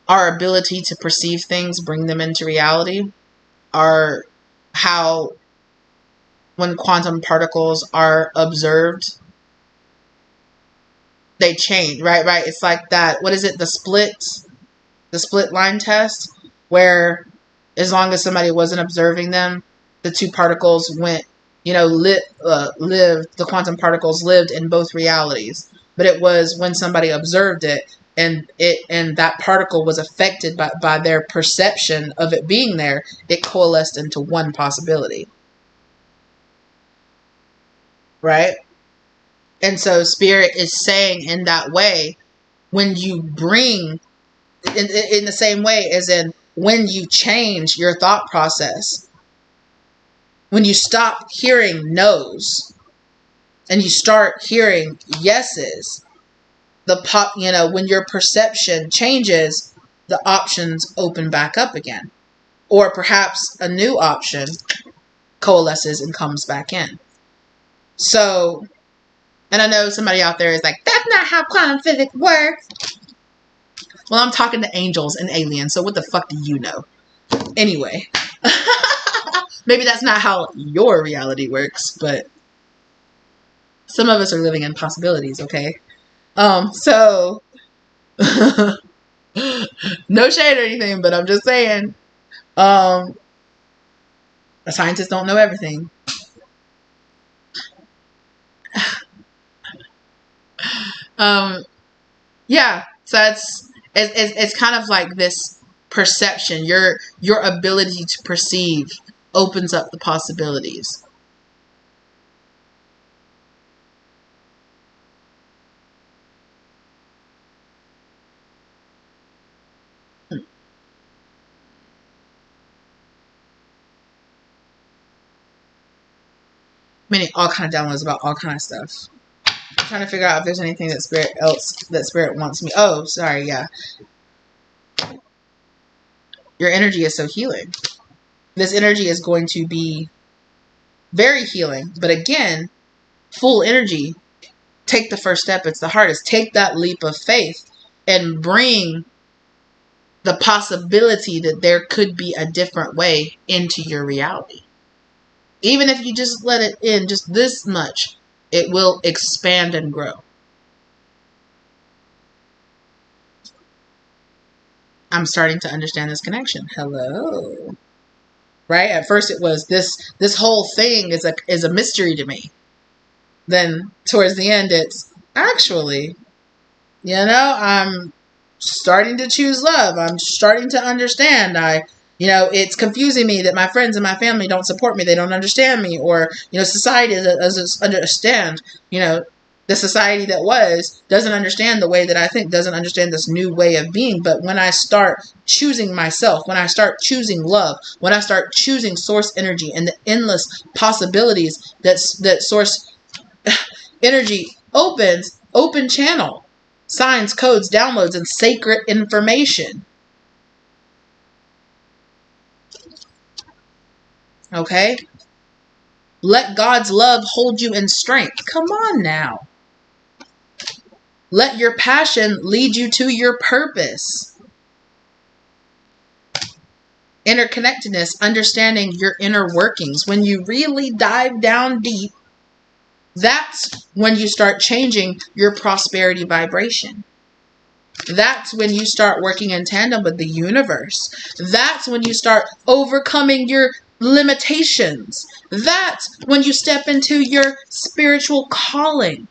our ability to perceive things, bring them into reality, are how when quantum particles are observed, they change, right? It's like that, what is it, the split line test, where as long as somebody wasn't observing them, the two particles went, lived, the quantum particles lived in both realities. But it was when somebody observed it and that particle was affected by their perception of it being there, it coalesced into one possibility. Right? And so Spirit is saying in that way, when you bring, in the same way as in when you change your thought process, when you stop hearing no's and you start hearing yeses, when your perception changes, the options open back up again. Or perhaps a new option coalesces and comes back in. So, and I know somebody out there is like, that's not how quantum physics works. Well, I'm talking to angels and aliens, so what the fuck do you know? Anyway. Maybe that's not how your reality works, but some of us are living in possibilities, okay? So, no shade or anything, but I'm just saying, the scientists don't know everything. Yeah, so it's kind of like this perception. Your ability to perceive opens up the possibilities. Meaning all kind of downloads about all kind of stuff. I'm trying to figure out if there's anything that Spirit wants me. Oh, sorry, yeah. Your energy is so healing. This energy is going to be very healing. But again, full energy, take the first step. It's the hardest. Take that leap of faith and bring the possibility that there could be a different way into your reality. Even if you just let it in just this much, it will expand and grow. I'm starting to understand this connection. Hello. Right? At first it was this whole thing is a mystery to me. Then towards the end it's actually, I'm starting to choose love. I'm starting to understand. It's confusing me that my friends and my family don't support me. They don't understand me. Or, society doesn't understand. The society that doesn't understand the way that I think, doesn't understand this new way of being. But when I start choosing myself, when I start choosing love, when I start choosing source energy and the endless possibilities that source energy opens, open channel, signs, codes, downloads, and sacred information. Okay? Let God's love hold you in strength. Come on now. Let your passion lead you to your purpose. Interconnectedness, understanding your inner workings. When you really dive down deep, that's when you start changing your prosperity vibration. That's when you start working in tandem with the universe. That's when you start overcoming your limitations. That's when you step into your spiritual calling.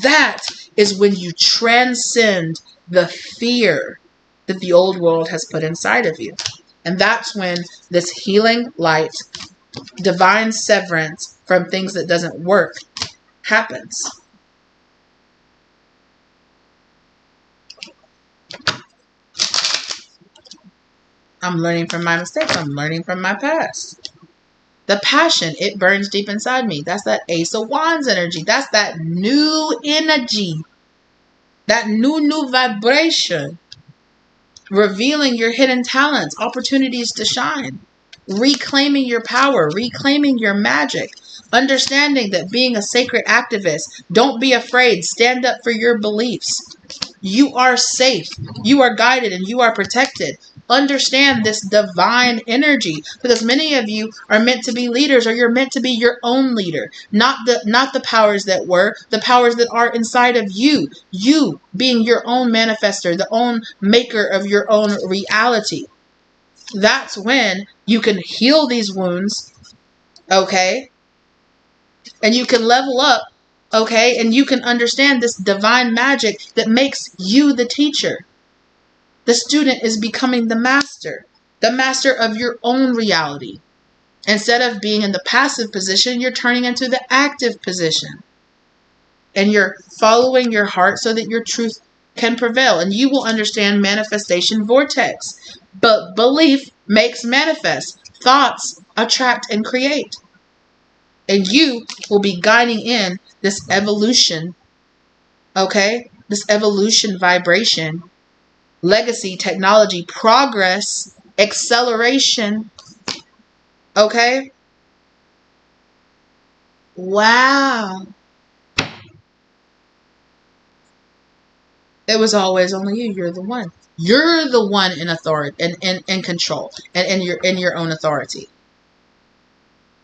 That is when you transcend the fear that the old world has put inside of you. And that's when this healing light, divine severance from things that doesn't work happens. I'm learning from my mistakes. I'm learning from my past. The passion, it burns deep inside me. That's that Ace of Wands energy. That's that new energy. That new vibration. Revealing your hidden talents, opportunities to shine. Reclaiming your power, reclaiming your magic. Understanding that being a sacred activist, don't be afraid. Stand up for your beliefs. You are safe. You are guided and you are protected. Understand this divine energy, because many of you are meant to be leaders, or you're meant to be your own leader. Not the powers that were, the powers that are inside of you. You being your own manifester, the own maker of your own reality. That's when you can heal these wounds, okay? And you can level up, okay? And you can understand this divine magic that makes you the teacher. The student is becoming the master of your own reality. Instead of being in the passive position, you're turning into the active position. And you're following your heart so that your truth can prevail. And you will understand manifestation vortex. But belief makes manifest. Thoughts attract and create. And you will be guiding in this evolution, okay? This evolution vibration. Legacy, technology, progress, acceleration. Okay? Wow. It was always only you. You're the one. You're the one in authority and in control and in your own authority.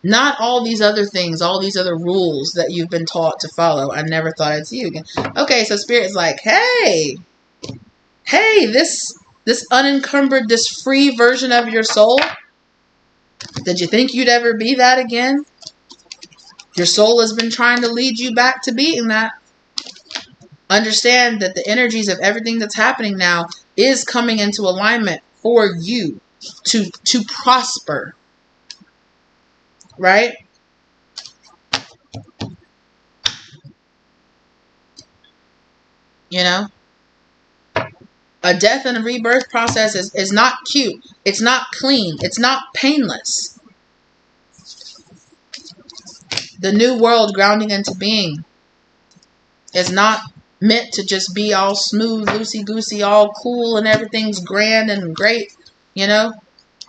Not all these other things, all these other rules that you've been taught to follow. I never thought I'd see you again. Okay, so Spirit's like, hey, this unencumbered, this free version of your soul, did you think you'd ever be that again? Your soul has been trying to lead you back to being that. Understand that the energies of everything that's happening now is coming into alignment for you to prosper. Right? You know? A death and a rebirth process is not cute. It's not clean. It's not painless. The new world grounding into being is not meant to just be all smooth, loosey-goosey, all cool, and everything's grand and great. You know?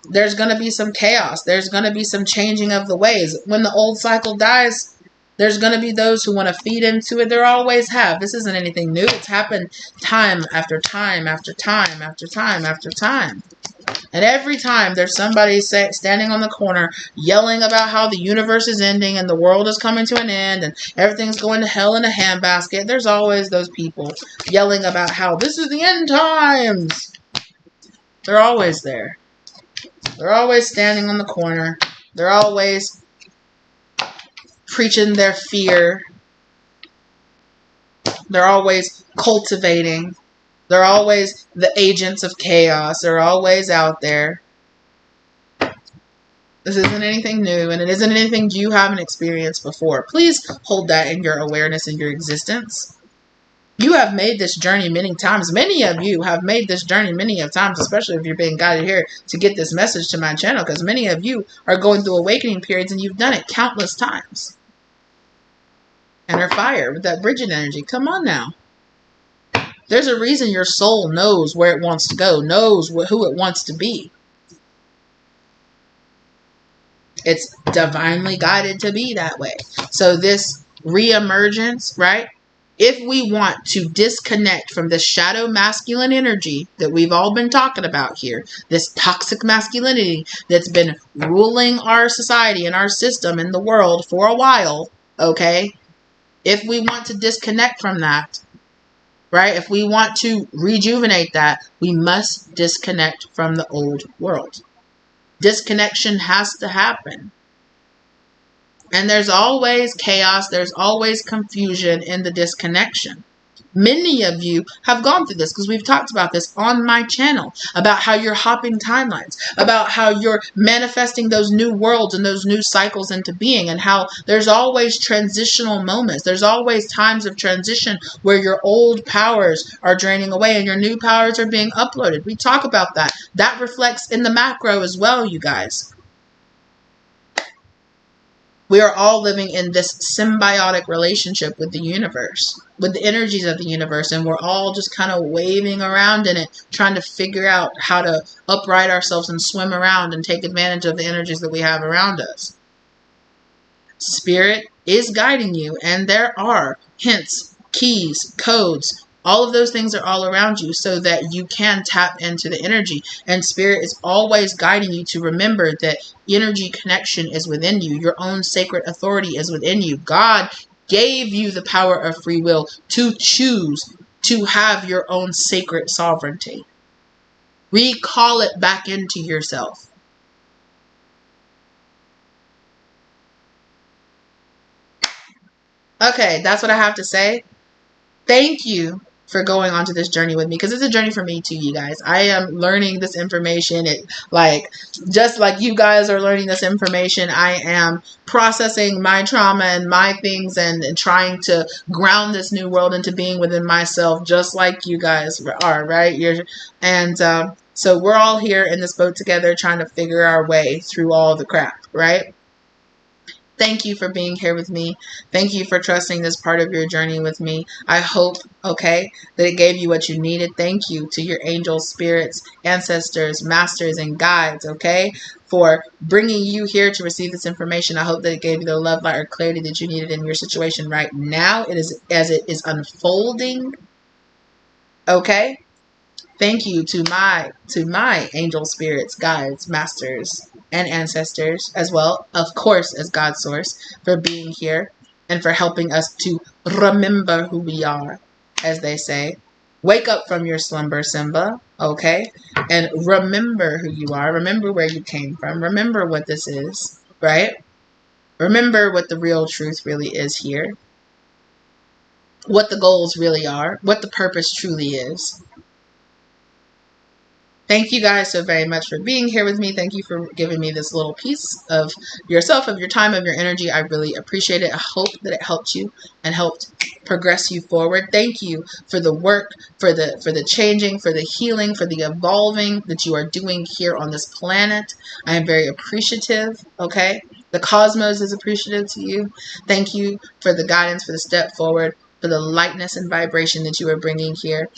There's going to be some chaos. There's going to be some changing of the ways. When the old cycle dies, there's going to be those who want to feed into it. There always have. This isn't anything new. It's happened time after time after time after time after time. And every time there's somebody standing on the corner yelling about how the universe is ending and the world is coming to an end and everything's going to hell in a handbasket, there's always those people yelling about how this is the end times. They're always there. They're always standing on the corner. They're always preaching their fear. They're always cultivating. They're always the agents of chaos. They're always out there. This isn't anything new, and it isn't anything you haven't experienced before. Please hold that in your awareness and your existence. You have made this journey many times. Many of you have made this journey many of times, especially if you're being guided here to get this message to my channel, because many of you are going through awakening periods and you've done it countless times. And are fire with that Bridget energy. Come on now. There's a reason your soul knows where it wants to go, knows who it wants to be. It's divinely guided to be that way. So this reemergence, right? If we want to disconnect from the shadow masculine energy that we've all been talking about here, this toxic masculinity that's been ruling our society and our system in the world for a while, okay? If we want to disconnect from that, right? If we want to rejuvenate that, we must disconnect from the old world. Disconnection has to happen. And there's always chaos, there's always confusion in the disconnection. Many of you have gone through this because we've talked about this on my channel, about how you're hopping timelines, about how you're manifesting those new worlds and those new cycles into being, and how there's always transitional moments. There's always times of transition where your old powers are draining away and your new powers are being uploaded. We talk about that. That reflects in the macro as well, you guys. We are all living in this symbiotic relationship with the universe, with the energies of the universe, and we're all just kind of waving around in it, trying to figure out how to upright ourselves and swim around and take advantage of the energies that we have around us. Spirit is guiding you, and there are hints, keys, codes. All of those things are all around you so that you can tap into the energy. And Spirit is always guiding you to remember that energy connection is within you. Your own sacred authority is within you. God gave you the power of free will to choose to have your own sacred sovereignty. Recall it back into yourself. Okay, that's what I have to say. Thank you for going on to this journey with me, because it's a journey for me too, you guys. I am learning this information. Just like you guys are learning this information, I am processing my trauma and my things and trying to ground this new world into being within myself, just like you guys are, right? So we're all here in this boat together trying to figure our way through all the crap, right? Thank you for being here with me. Thank you for trusting this part of your journey with me. I hope, okay, that it gave you what you needed. Thank you to your angels, spirits, ancestors, masters, and guides, okay, for bringing you here to receive this information. I hope that it gave you the love, light, or clarity that you needed in your situation right now. It is as it is unfolding, okay? Thank you to my angel spirits, guides, masters, and ancestors, as well, of course, as God's source, for being here and for helping us to remember who we are, as they say. Wake up from your slumber, Simba, okay? And remember who you are. Remember where you came from. Remember what this is, right? Remember what the real truth really is here. What the goals really are. What the purpose truly is. Thank you guys so very much for being here with me. Thank you for giving me this little piece of yourself, of your time, of your energy. I really appreciate it. I hope that it helped you and helped progress you forward. Thank you for the work, for the changing, for the healing, for the evolving that you are doing here on this planet. I am very appreciative, okay? The cosmos is appreciative to you. Thank you for the guidance, for the step forward, for the lightness and vibration that you are bringing here.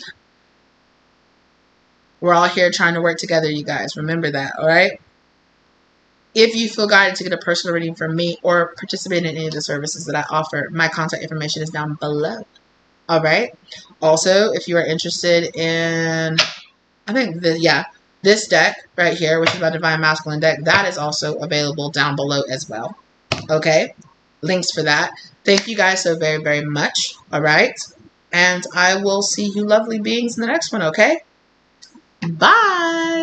We're all here trying to work together, you guys. Remember that, all right? If you feel guided to get a personal reading from me or participate in any of the services that I offer, my contact information is down below, all right? Also, if you are interested in, this deck right here, which is my Divine Masculine deck, that is also available down below as well, okay? Links for that. Thank you guys so very, very much, all right? And I will see you lovely beings in the next one, okay? Bye.